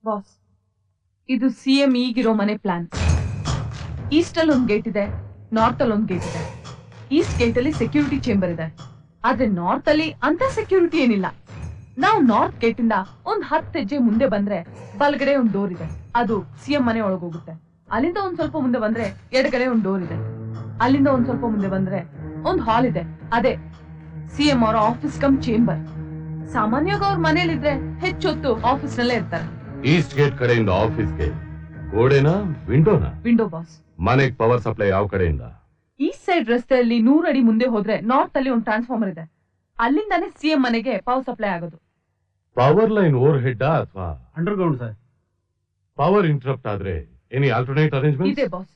Boss, ಇದು CM ಈಗಿರೋ ಮನೆ ಪ್ಲಾನ್. ಈಸ್ಟ್ ಅಲ್ಲಿ ಒಂದ್ ಗೇಟ್ ಇದೆ, ನಾರ್ತ್ ಅಲ್ಲಿ ಒಂದ್ ಗೇಟ್ ಇದೆ. ಈಸ್ಟ್ ಗೇಟ್ ಅಲ್ಲಿ ಸೆಕ್ಯೂರಿಟಿ ಚೇಂಬರ್ ಇದೆ, ಆದ್ರೆ ನಾರ್ತ್ ಅಲ್ಲಿ ಅಂತ ಸೆಕ್ಯೂರಿಟಿ ಏನಿಲ್ಲ. ನಾವು ನಾರ್ತ್ ಗೇಟ್ ಇಂದ ಒಂದ್ 10 ಹೆಜ್ಜೆ ಮುಂದೆ ಬಂದ್ರೆ ಬಲಗಡೆ ಒಂದ್ ಡೋರ್ ಇದೆ, ಅದು ಸಿಎಂ ಮನೆ ಒಳಗೋಗುತ್ತೆ. ಅಲ್ಲಿಂದ ಒಂದ್ ಸ್ವಲ್ಪ ಮುಂದೆ ಬಂದ್ರೆ ಎಡಗಡೆ ಒಂದ್ ಡೋರ್ ಇದೆ. ಅಲ್ಲಿಂದ ಒಂದ್ ಸ್ವಲ್ಪ ಮುಂದೆ ಬಂದ್ರೆ ಒಂದ್ ಹಾಲ್ ಇದೆ, ಅದೇ ಸಿಎಂ ಅವರ ಆಫೀಸ್ ಕಮ್ ಚೇಂಬರ್. ಸಾಮಾನ್ಯವಾಗಿ ಅವ್ರ ಮನೇಲಿದ್ರೆ ಹೆಚ್ಚೊತ್ತು ಆಫೀಸ್ ನಲ್ಲೇ ಇರ್ತಾರೆ. ಈಸ್ಟ್ ಗೇಟ್ ಕಡೆಯಿಂದ ಆಫೀಸ್ಗೆ ಗೋಡೆನಾ ವಿಂಡೋನಾ? Window boss. ಮನೆಗೆ ಪವರ್ ಸಪ್ಲೈ ಯಾವ ಕಡೆಯಿಂದ? ಈಸ್ಟ್ ಸೈಡ್ ರಸ್ತೆಯಲ್ಲಿ 100 ಅಡಿ ಮುಂದೆ ಹೋದ್ರೆ ನಾರ್ತ್ ಅಲ್ಲಿ ಒಂದು ಟ್ರಾನ್ಸ್ಫಾರ್ಮರ್ ಇದೆ, ಅಲ್ಲಿಂದಾನೇ ಸಿಎಂ ಮನೆಗೆ ಪವರ್ ಸಪ್ಲೈ ಆಗೋದು. ಪವರ್ ಲೈನ್ ಓವರ್ ಹೆಡ್ ಅಥವಾ ಅಂಡರ್ಗ್ರೌಂಡ್ ಸರ್? ಪವರ್ ಇಂಟರಪ್ಟ್ ಆದ್ರೆ ಎನಿ ಆಲ್ಟರ್ನೇಟ್ ಅರೇಂಜ್ಮೆಂಟ್ ಇದೆ ಬಾಸ್.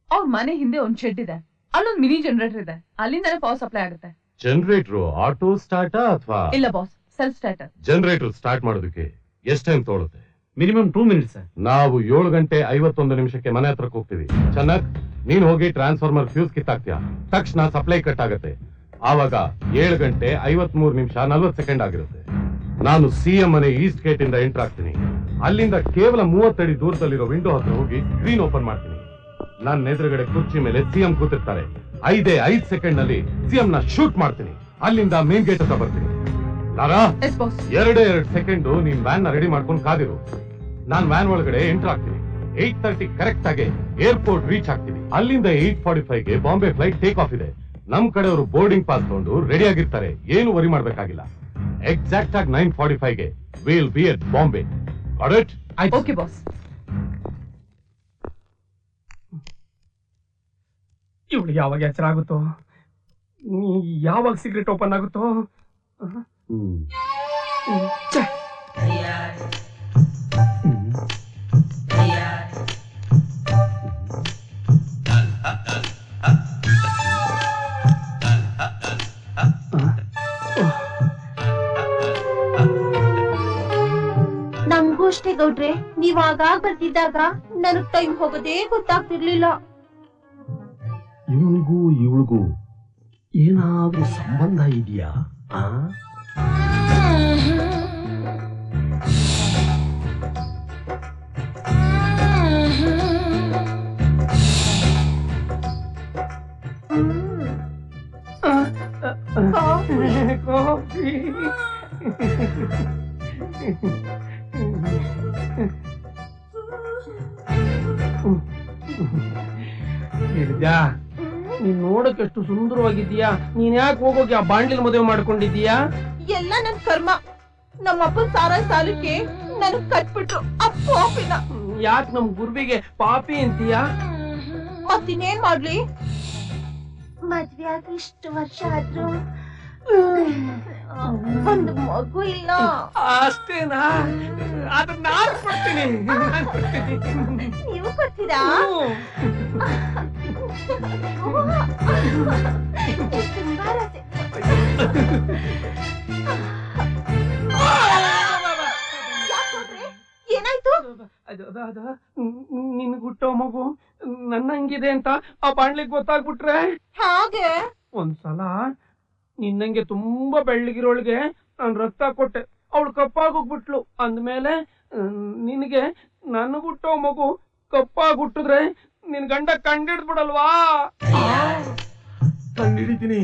ಅವ್ರ ಮನೆ ಹಿಂದೆ ಒಂದ್ ಶೆಡ್ ಇದೆ, ಅಲ್ಲೊಂದ್ ಮಿನಿ ಜನರೇಟರ್ ಇದೆ, ಅಲ್ಲಿಂದಾನೇ ಪವರ್ ಸಪ್ಲೈ ಆಗುತ್ತೆ. ಜನರೇಟರ್ ಆಟೋ ಸ್ಟಾರ್ಟಾ ಅಥವಾ? ಇಲ್ಲ boss, self starter. Generator start ಮಾಡೋದಕ್ಕೆ ಎಷ್ಟು ಟೈಮ್ ತಗೊಳುತ್ತೆ? Minimum 2 minutes sir. ನಾವು 7 ಗಂಟೆ 51 ನಿಮಿಷಕ್ಕೆ ಮನೆ ಹತ್ರಕ್ಕೆ ಹೋಗ್ತೀವಿ. ಚೆನ್ನಾಗ್ ನೀನ್ ಹೋಗಿ ಟ್ರಾನ್ಸ್ಫಾರ್ಮರ್ ಫ್ಯೂಸ್ ಕಿತ್ತಾಕ್ತೀಯ, ತಕ್ಷಣ ಸಪ್ಲೈ ಕಟ್ ಆಗುತ್ತೆ. ಆವಾಗ 7 ಗಂಟೆ 53 ನಿಮಿಷ 40 ಸೆಕೆಂಡ್ ಆಗಿರುತ್ತೆ. ನಾನು ಸಿಎಂ ಮನೆ ಈಸ್ಟ್ ಗೇಟ್ ಇಂದ ಎಂಟರ್ ಆಗ್ತೀನಿ. ಅಲ್ಲಿಂದ ಕೇವಲ 30 ಅಡಿ ದೂರದಲ್ಲಿರೋ ವಿಂಡೋ ಹತ್ರ ಹೋಗಿ ಸ್ಕ್ರೀನ್ ಓಪನ್ ಮಾಡ್ತೀನಿ. ನನ್ನ ಎದುರುಗಡೆ ಕುರ್ಚಿ ಮೇಲೆ ಸಿಎಂ ಕೂತಿರ್ತಾರೆ. 5 ಸೆಕೆಂಡ್ ನಲ್ಲಿ ಸಿಎಂ ನ ಶೂಟ್ ಮಾಡ್ತೀನಿ. ಅಲ್ಲಿಂದ ಮೇನ್ ಗೇಟ್ ಹತ್ರ ಬರ್ತೀನಿ. 2 ಸೆಕೆಂಡ್ ನೀನ್ ವ್ಯಾನ್ ನ ರೆಡಿ ಮಾಡ್ಕೊಂಡು ಕಾದಿರು. ನಾನ್ ವ್ಯಾನ್ ಒಳಗಡೆ ಎಂಟರ್ ಆಗ್ತೀನಿ. 8:30 ಕರೆಕ್ಟ್ ಆಗಿ ಏರ್ಪೋರ್ಟ್ ರೀಚ್ ಆಗ್ತೀನಿ. ಅಲ್ಲಿಂದ 8:45 ಗೆ ಬಾಂಬೆ ಫ್ಲೈಟ್ ಟೇಕ್ ಆಫ್ ಇದೆ. ನಮ್ ಕಡೆಯವರು ಬೋರ್ಡಿಂಗ್ ಪಾಸ್ ತಗೊಂಡು ರೆಡಿ ಆಗಿರ್ತಾರೆ, ಏನು ವರಿ ಮಾಡ್ಬೇಕಾಗಿಲ್ಲ. ಎಕ್ಸಾಕ್ಟ್ ಆಗಿ 9:45 ಗೆ will be at Bombay. Okay boss. ಇವಳು ಯಾವಾಗ ಎಚ್ಚರ ಆಗುತ್ತೋ, ಯಾವಾಗ ಸಿಗರೇಟ್ ಓಪನ್ ಆಗುತ್ತೋ. ನಮಗೂ ಅಷ್ಟೇ ಗೌಡ್ರೆ, ನೀವ್ ಆಗಾಗ ಬರ್ತಿದ್ದಾಗ ನನಗ್ ಟೈಮ್ ಹೋಗೋದೇ ಗೊತ್ತಾಗ್ತಿರ್ಲಿಲ್ಲ. ಇವಳಿಗೂ ಇವಳಿಗೂ ಏನಾದ್ರೂ ಸಂಬಂಧ ಇದೆಯಾ? ಹೇಳಿದ್ಯಾ? ನೀನ್ ನೋಡಕ್ ಎಷ್ಟು ಸುಂದರವಾಗಿದ್ದೀಯಾ. ನೀನ್ ಯಾಕೆ ಹೋಗೋಕೆ ಆ ಬಾಂಡ್ಲಿನ ಮದುವೆ ಮಾಡ್ಕೊಂಡಿದ್ದೀಯಾ? ಎಲ್ಲ ನನ್ ಕರ್ಮ. ನಮ್ಮ ಅಪ್ಪನ ಸಾರ ಸಾಲಕ್ಕೆ ನನಗ್ ಕಟ್ಬಿಟ್ರು ಅಪ್ಪು ಅಪ್ಪಿನ. ಯಾಕೆ ನಮ್ ಗುರುವಿಗೆ ಪಾಪಿ ಅಂತೀಯಾ? ಮತ್ತಿನ್ನೇನ್ ಮಾಡ್ಲಿ? ಮದ್ವೆ ಆಗಿ ಇಷ್ಟು ವರ್ಷ ಆದ್ರೂ ಒಂದು ಮಗು ಇಲ್ಲ. ಅಷ್ಟೇನಾ? ಅದನ್ನ ನಾನು ಕೊಡ್ತೀನಿ. ನೀವು ಕೊಡ್ತೀರಾ? ತುಂಬಾ ರಸೆ. ಏನಾಯ್ತು? ನಿನ್ ಹುಟ್ಟೋ ಮಗು ನನ್ನಂಗಿದೆ ಅಂತ ಆ ಬಾಣ್ಲಿಗೆ ಗೊತ್ತಾಗ್ಬಿಟ್ರೆ ಹಾಗೆ ಒಂದ್ಸಲ ನಿನ್ನಂಗೆ ತುಂಬಾ ಬೆಳ್ಳಗಿರೋಳ್ಗೆ ನಾನು ರಕ್ತ ಕೊಟ್ಟೆ, ಅವಳು ಕಪ್ಪಾಗೋಗ್ಬಿಟ್ಲು. ಅಂದ್ಮೇಲೆ ನಿನಗೆ ನನ್ನ ಹುಟ್ಟೋ ಮಗು ಕಪ್ಪಾಗುಟ್ಟಿದ್ರೆ ನಿನ್ ಗಂಡ ಕಂಡಿಡ್ಬಿಡಲ್ವಾ? ಕಂಡು ಹಿಡಿತೀನಿ.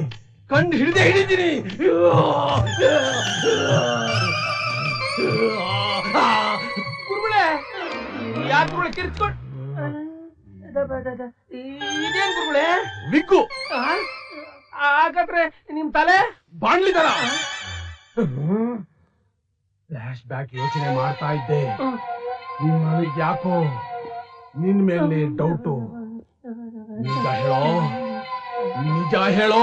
ಗುರುಗಳೇ, ಯಾಕೆ ಗುರುಗಳೇ ಕಿರ್ಚ್ಕೊಂಡು? ಇದೇನ್ ಗುರುಗಳೇ? ವಿಗ್ಗು. ಹಾಗಾದ್ರೆ ನಿಮ್ ತಲೆ ಬಾಣ್ಲಿ ತರ. ಫ್ಲಾಶ್ ಬ್ಯಾಕ್ ಯೋಚನೆ ಮಾಡ್ತಾ ಇದ್ದೆ. ನನಗೆ ಯಾಕೋ ನಿನ್ ಮೇಲೆ ಡೌಟು. ನಿಜ ಹೇಳೋ.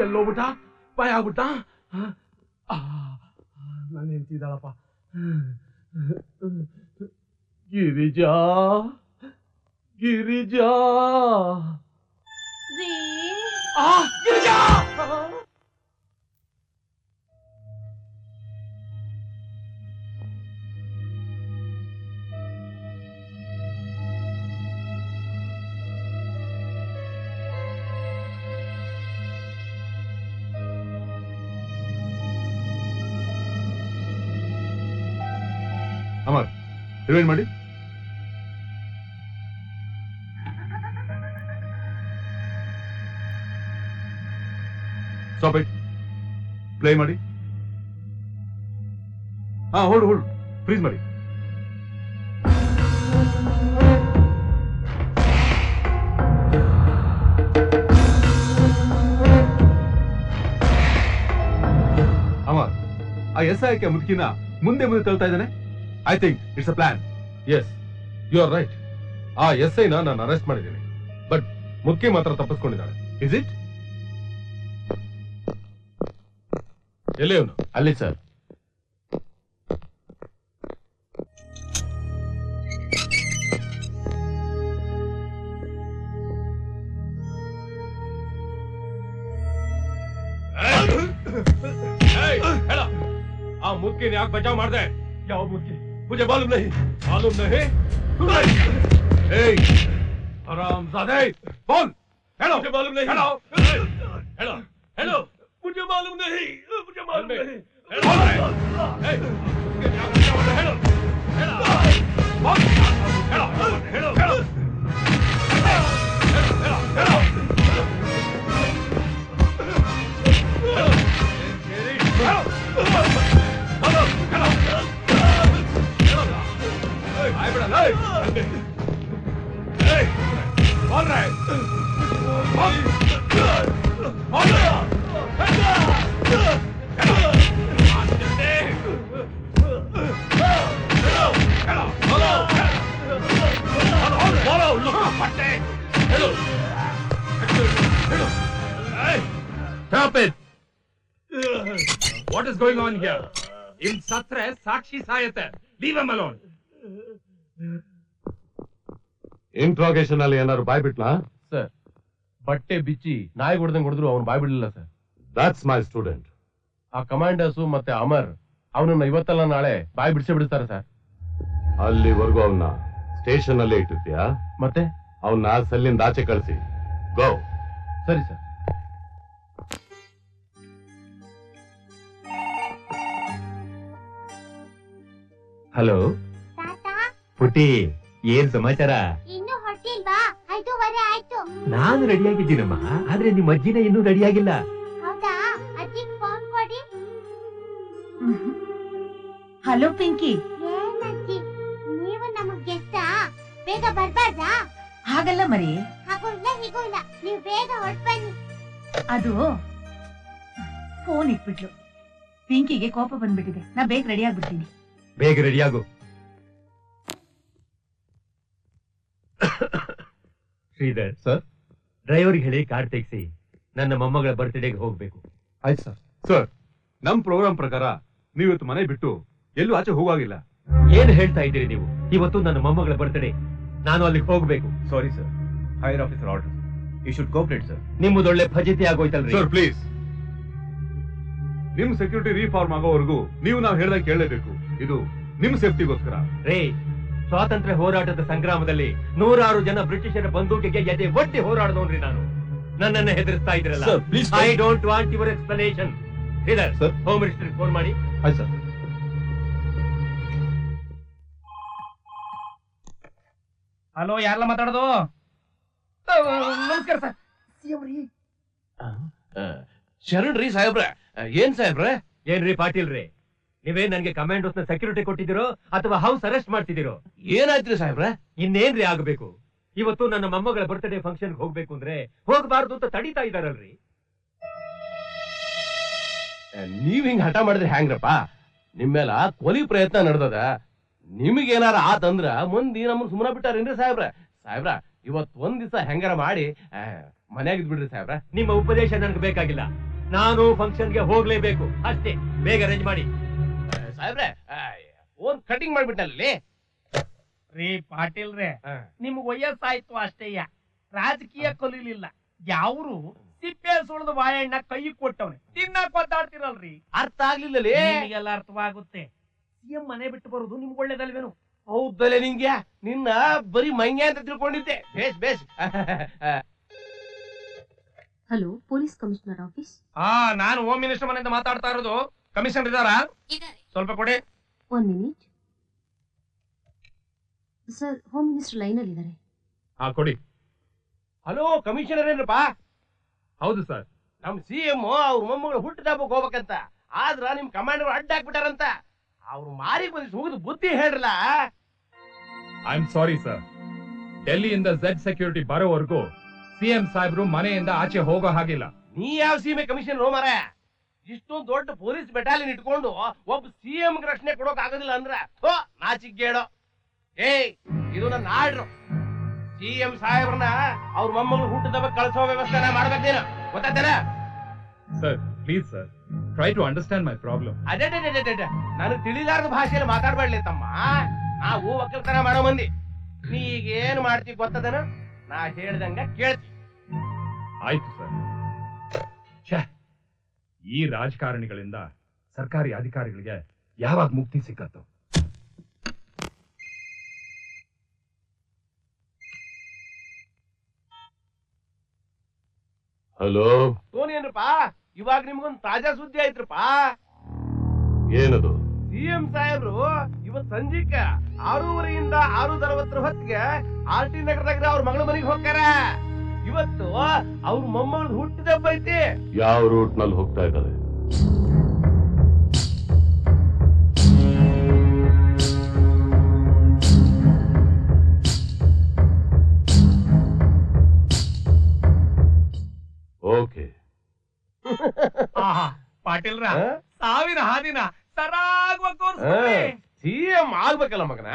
ಎಲ್ಲೋಗ್ಬಿಟ್ಟ? ಭಯ ಆಗ್ಬಿಟ್ಟ? ನಾನು ಹೇಳ್ತಿದ್ದಾಳಪ್ಪ. ಗಿರಿಜಾ ಗಿರಿಜಾ. ಅಮರ್ ರಿವೈಂಡ್ ಮಾಡಿ. Stop it. ಪ್ಲೇ ಮಾಡಿ. ಹಾ ಹೋಲ್ಡ್ ಫ್ರೀಸ್ ಮಾಡಿ. ಅಮರ್ ಆ SIK ಮುದುಕಿನ ಮುಂದೆ ತಳ್ತಾ ಇದ್ದಾನೆ. I think it's a plan. Yes you are right. ಆ SI ನಾನು ಅರೆಸ್ಟ್ ಮಾಡಿದ್ದೀನಿ, ಬಟ್ ಮುಖ್ಯ ಮಾತ್ರ ತಪ್ಪಿಸ್ಕೊಂಡಿದ್ದಾಳೆ. Is it? ಎಲ್ಲಿ ಅವನು? ಅಲ್ಲಿ ಸರ್. ಆ ಮುಖ್ಯನ ಯಾಕೆ ಬಚಾವ್ ಮಾಡ್ದೆ? ಯಾವ ಮುದುಕಿ? मुझे मालूम नहीं. मालूम नहीं? हरामजादे बोल. हेलो. मुझे मालूम नहीं. हेलो. हेलो. हेलो. मुझे मालूम नहीं. मुझे मालूम नहीं. हेलो. हेलो. हेलो. बोल. Hello. Hello. Hello. Stop it! What is going on here? In Satre, Sakshi Sayate. Leave him alone. Interrogation ಅಲ್ಲಿ ಏನಾದ್ರು ಬಾಯ್ ಬಿಟ್ನಾ? ಸರ್, ಬಟ್ಟೆ ಬಿಚ್ಚಿ ನಾಯಿ ಹೊಡೆದಂಗ್ ಹೊಡೆದ್ರು ಅವ್ನು ಬಾಯ್ ಬಿಡಲಿಲ್ಲ ಸರ್. That's my student. ಆ ಕಮಾಂಡರ್ಸು ಮತ್ತೆ ಅಮರ್ ಅವನನ್ನ ಇವತ್ತಲ್ಲ ನಾಳೆ ಬಾಯ್ ಬಿಡಿಸೇ ಬಿಡ್ತಾರೆ ಸರ್. ಅಲ್ಲಿವರೆಗೂ ಅವನ್ನ ಸ್ಟೇಷನ್ ಅಲ್ಲೇ ಇಟ್ಟಿರ್ತೀಯಾ? ಮತ್ತೆ ಅವನ್ನ ಸೆಲ್ಲಿಂದ ಆಚೆ ಕಳಿಸಿ. ಗೋ. ಸರಿ ಸರ್. ಹಲೋ ಪುಟಿ, ಏನ್ ಸಮಾಚಾರ? ಇನ್ನು ಹೊರಟಿಲ್ವಾ? 5:30 ಆಯ್ತು. ನಾನು ರೆಡಿಯಾಗಿದ್ದೀನಮ್ಮ, ಆದ್ರೆ ನಿಮ್ಮ ಅಜ್ಜಿನ ಇನ್ನೂ ರೆಡಿಯಾಗಿಲ್ಲ. ಹೌದಾ? ಅಜ್ಜಿಗೆ ಫೋನ್ ಕೊಡಿ. ಹಲೋ ಪಿಂಕಿ. ಏನಜ್ಜಿ, ನೀವು ನಮಗ್ ಗೆಸ್ಟಾ? ಬೇಗ ಬರ್ಬಾರ್ದಾ? ಹಾಗಲ್ಲ ಮರಿ, ಹಾಗೂ ಇಲ್ಲ ಹೀಗೂ ಇಲ್ಲ, ನೀವು ಬೇಗ ಹೊರಟ್ ಬನ್ನಿ. ಅದು ಫೋನ್ ಇಟ್ಬಿಟ್ಲು. ಪಿಂಕಿಗೆ ಕೋಪ ಬಂದ್ಬಿಟ್ಟಿದೆ. ನಾ ಬೇಗ ರೆಡಿ ಆಗ್ಬಿಡ್ತೀನಿ. ಬೇಗ ರೆಡಿಯಾಗು. ಶ್ರೀಧರ್ ಸರ್, ಡ್ರೈವರ್ಗೆ ಹೇಳಿ ಕಾರ್ ತೆಗ್ಸಿ ನನ್ನ ಮೊಮ್ಮಗಳ ಬರ್ತ್ಡೇಗೆ ಹೋಗ್ಬೇಕು. ಆಯ್ತು ಸರ್. ಸರ್, ನಮ್ ಪ್ರೋಗ್ರಾಮ್ ಪ್ರಕಾರ ನೀವಿವತ್ತು ಮನೆ ಬಿಟ್ಟು ಎಲ್ಲೂ ಆಚೆ ಹೋಗಾಗಿಲ್ಲ. ಏನ್ ಹೇಳ್ತಾ ಇದ್ದೀರಿ ನೀವು? ಇವತ್ತು ನನ್ನ ಮೊಮ್ಮಗಳ ಬರ್ತ್ಡೇ, ನಾನು ಅಲ್ಲಿಗೆ ಹೋಗ್ಬೇಕು. Sorry sir, higher officer order. You should cooperate sir. ನಿಮ್ಮದೊಳ್ಳೆ ಫಜಿತಿ ಆಗೋಯ್ತಲ್ರಿ. ಸರ್ ಪ್ಲೀಸ್, ನಿಮ್ ಸೆಕ್ಯೂರಿಟಿ ರೀಫಾರ್ಮ್ ಆಗೋವರೆಗೂ ನೀವು ನಾವು ಹೇಳ್ದಾಗ ಕೇಳಲೇಬೇಕು. ಇದು ನಿಮ್ ಸೇಫ್ಟಿಗೋಸ್ಕರ. ರೇ, ಸ್ವಾತಂತ್ರ್ಯ ಹೋರಾಟದ ಸಂಗ್ರಾಮದಲ್ಲಿ 100 ಜನ ಬ್ರಿಟಿಷರ ಬಂದೂಕಿಗೆ ಎದೆ ಒಡ್ಡಿ ಹೋರಾಡದವನ್ರಿ ನಾನು. ನನ್ನನ್ನ ಹೆದರಿಸ್ತಾ ಇದ್ರಲ್ಲ. I don't want your explanation. Sridhar, home minister phone ಮಾಡಿ. ಆಯ್ತು ಸರ್. ಹಲೋ, ಯಾರೆಲ್ಲ ಮಾತಾಡೋದು? ನಮಸ್ಕಾರ ಸರ್. ಶರಣ್ ರೀ ಸಾಹೇಬ್ರೆ. ಏನ್ ಸಾಹೇಬ್ರೆ? ಏನ್ರಿ ಪಾಟೀಲ್ ರೀ, ನೀವೇ ನನ್ಗೆ ಕಮಾಂಡೋಸ್ ನ ಸೆಕ್ಯೂರಿಟಿ ಕೊಟ್ಟಿದ್ದೀರೋ ಅಥವಾ ಹೌಸ್ ಅರೆಸ್ಟ್ ಮಾಡ್ತಿದ್ದೀರೋ? ಏನಾಯ್ತ್ರಿ ಸಾಹೇಬ್ರೆ? ಇನ್ನೇನ್ರಿ ಆಗಬೇಕು? ಇವತ್ತು ನನ್ನ ಮೊಮ್ಮಗಳ ಬರ್ತ್ಡೇ ಫಂಕ್ಷನ್ ಹೋಗ್ಬೇಕು ಅಂದ್ರೆ ಹೋಗಬಾರ್ದು ಅಂತ ತಡೀತಾ ಇದಾರಲ್ರಿ. ನೀವ್ ಹಿಂಗ್ ಹಠ ಮಾಡಿದ್ರೆ ಹ್ಯಾಂಗ್ರಪ್ಪ? ನಿಮ್ಮೇಲ ಕೊಲಿ ಪ್ರಯತ್ನ ನಡೆದದ. ನಿಮಗೇನಾರ ಆತಂದ್ರ ಮಂದಿ ನಮ್ಮನ್ನ ಸುಮ್ಮನೆ ಬಿಟ್ಟಾರೇನ್ರಿ ಸಾಹೇಬ್ರ? ಸಾಹೇಬ್ರ, ಇವತ್ ಒಂದ್ ದಿವಸ ಹೆಂಗಾರ ಮಾಡಿ ಮನ್ಯಾಗಿದ್ ಬಿಡ್ರಿ ಸಾಹೇಬ್ರ. ನಿಮ್ಮ ಉಪದೇಶ ನನ್ಗೆ ಬೇಕಾಗಿಲ್ಲ. ನಾನು ಫಂಕ್ಷನ್ಗೆ ಹೋಗ್ಲೇಬೇಕು ಅಷ್ಟೇ. ಬೇಗ ಅರೇಂಜ್ ಮಾಡಿ. ಸಾಹೇಬ್ರೆ, ಫೋನ್ ಕಟಿಂಗ್ ಮಾಡ್ಬಿಟ್ಟಲ್ಲಿ. ರೀ ಪಾಟೀಲ್ ರೇ, ನಿಮ್ಗ್ ವಯಸ್ಸಾಯ್ತು ಅಷ್ಟೇಯ, ರಾಜಕೀಯ ಕಲೀಲಿಲ್ಲ. ಯಾವ್ರು ಸಿಪ್ಪೆ ಸುಳಿದ ಬಾಳೆಹಣ್ಣ ಕೈ ಕೊಟ್ಟವ್ನೆ ತಿನ್ನಕ್ ಒದ್ದಾಡ್ತಿರಲ್ರಿ. ಅರ್ಥ ಆಗ್ಲಿಲ್ಲಲೇ. ನಿಮಗೆಲ್ಲ ಅರ್ಥವಾಗುತ್ತೆ. ಸಿಎಂ ಮನೆ ಬಿಟ್ಟು ಬರೋದು ನಿಮ್ಗೆ ಒಳ್ಳೇದಲ್ವೇನು? ಹೌದಲ್ಲೇ, ನಿಂಗೆ ನಿನ್ನ ಬರೀ ಮಂಗೆ ಅಂತ ತಿಳ್ಕೊಂಡಿದ್ದೆ. ಬೇಸ್ ಬೇಸ್. Hello, police commissioner office. ನಾನು ಹೋಮ್ ಮಿನಿಸ್ಟರ್ ಮನೆಯಿಂದ ಮಾತಾಡ್ತಾ ಇರೋದು. ಕಮಿಷನರ್ ಇದಾರಾ? ಸ್ವಲ್ಪ ಕೊಡಿ. 1 minute. Sir home minister line ಅಲ್ಲಿ ಇದ್ದಾರೆ. ಹಾ ಕೊಡಿ. ಹಲೋ ಕಮಿಷನರ್ ಏನ್ರಪ್ಪ? ಹೌದು ಸರ್. ನಮ್ CM ಅವ್ರ ಮೊಮ್ಮಗಳು ಹುಟ್ಟಿದಬ್ಬಕ್ಕೆ ಹೋಗ್ಬೇಕಂತ, ಆದ್ರ ನಿಮ್ ಕಮಾಂಡರ್ ಅಡ್ಡ ಹಾಕ್ಬಿಟ್ಟಾರಂತ. ಅವ್ರು ಮಾರಿ ಬಂದಿಸ್ ಹೋಗುದು ಬುದ್ಧಿ ಹೇಳ್ರಲ್ಲ. I am sorry sir. ಡೆಲ್ಲಿಯಿಂದ Z ಸೆಕ್ಯೂರಿಟಿ ಬರೋವರೆಗೂ CM ಸಾಹೇಬ್ರು ಮನೆಯಿಂದ ಆಚೆ ಹೋಗೋ ಹಾಗಿಲ್ಲ. ನೀ ಯಾವ ಸೀಮೆ ಕಮಿಷನರ್ ಮಾರ? ಇಷ್ಟೊಂದು ದೊಡ್ಡ ಪೊಲೀಸ್ ಬೆಟಾಲಿಯನ್ ಇಟ್ಕೊಂಡು ಒಬ್ಬ CM ರಕ್ಷಣೆ ಕೊಡೋಕ್ ಆಗೋದಿಲ್ಲ ಅಂದ್ರ ನಾಚಿಗೇಳೋ. ಇದು ನನ್ನ ಆರ್ಡ್ರು. CM ಸಾಹೇಬ್ರನ್ನ ಅವ್ರ ಮೊಮ್ಮಗಳು ಹುಟ್ಟಿದಬ್ಬ ಕಳಿಸೋ ವ್ಯವಸ್ಥೆನ ಮಾಡ್ಬೇಕೇನ, ಗೊತ್ತಾಯ್ತೇನ? Sir please sir, try to understand my problem. ಅದೇ ನನಗ್ ತಿಳಿಲಾರ್ದ ಭಾಷೆಯಲ್ಲಿ ಮಾತಾಡ್ಬೇಡ್ಲಿ ತಮ್ಮ. ನಾವು ಒಕ್ಕಲ್ತನ ಮಾಡೋ ಮಂದಿ. ನೀ ಈಗ ಏನ್ ಮಾಡ್ತೀವಿ ಗೊತ್ತದನ? ನಾ ಹೇಳ್ದಂಗ ಕೇಳ್ತಿ. ಆಯ್ತು ಸರ್. ಈ ರಾಜಕಾರಣಿಗಳಿಂದ ಸರ್ಕಾರಿ ಅಧಿಕಾರಿಗಳಿಗೆ ಯಾವಾಗ ಮುಕ್ತಿ ಸಿಕ್ಕತ್ತು? ಹಲೋ, ಫೋನ್ ಏನ್ರಪ್ಪ? ಇವಾಗ ನಿಮ್ಗೊಂದು ತಾಜಾ ಸುದ್ದಿ ಆಯ್ತ್ರಪ್ಪ. ಏನದು? CM ಸಾಹೇಬ್ರು ಇವತ್ ಸಂಜಿಕ 6:30 6:40 ಹೊತ್ತಿಗೆ RT ನಗರದಾಗ ಅವ್ರ ಮಗಳ ಮನೆಗೆ ಹೋಗ್ತಾರ. ಇವತ್ತು ಅವ್ರ ಮೊಮ್ಮಗಳು ಹುಟ್ಟಿದಬ್ಬ ಐತಿ. ಯಾವ ರೂಟ್ ನಲ್ಲಿ ಹೋಗ್ತಾ ಇದ್ದಾರೆ? ಓಕೆ. ಪಾಟೀಲ್ರ ಸಾವಿನ ಹಾದಿನ ಸರಾಗವಾಗಿ ತೋರಿಸ್ತೀವಿ. CM ಆಗ್ಬೇಕಲ್ಲ ಮಗನ.